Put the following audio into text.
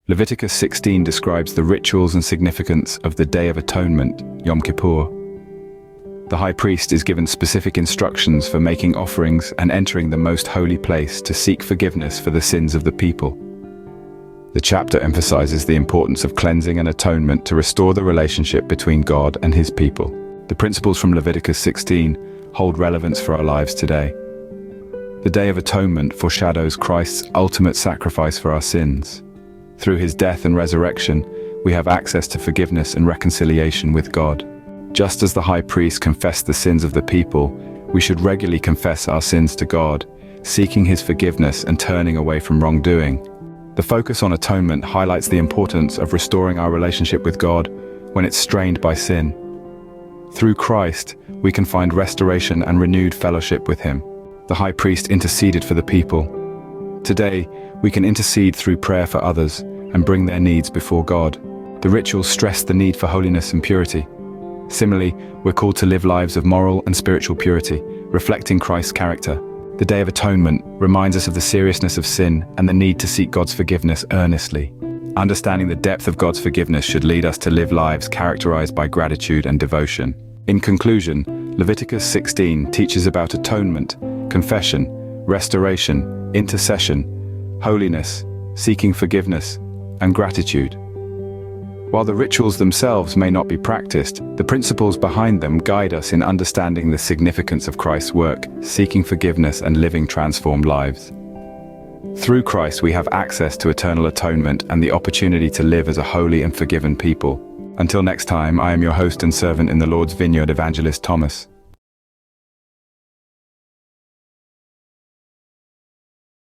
Leviticus 16 describes the rituals and significance of the Day of Atonement, Yom Kippur. The high priest is given specific instructions for making offerings and entering the most holy place to seek forgiveness for the sins of the people. The chapter emphasizes the importance of cleansing and atonement to restore the relationship between God and his people. The principles from Leviticus 16 hold relevance for our lives today. The Day of Atonement foreshadows Christ's ultimate sacrifice for our sins. Through his death and resurrection, we have access to forgiveness and reconciliation with God. Just as the high priest confessed the sins of the people, we should regularly confess our sins to God, seeking his forgiveness and turning away from wrongdoing. The focus on atonement highlights the importance of restoring our relationship with God when it's strained by sin. Through Christ, we can find restoration and renewed fellowship with him. The high priest interceded for the people. Today, we can intercede through prayer for others and bring their needs before God. The rituals stress the need for holiness and purity. Similarly, we're called to live lives of moral and spiritual purity, reflecting Christ's character. The Day of Atonement reminds us of the seriousness of sin and the need to seek God's forgiveness earnestly. Understanding the depth of God's forgiveness should lead us to live lives characterized by gratitude and devotion. In conclusion, Leviticus 16 teaches about atonement, confession, restoration, intercession, holiness, seeking forgiveness, and gratitude. While the rituals themselves may not be practiced, the principles behind them guide us in understanding the significance of Christ's work, seeking forgiveness and living transformed lives. Through Christ we have access to eternal atonement and the opportunity to live as a holy and forgiven people. Until next time, I am your host and servant in the Lord's vineyard, Evangelist Thomas.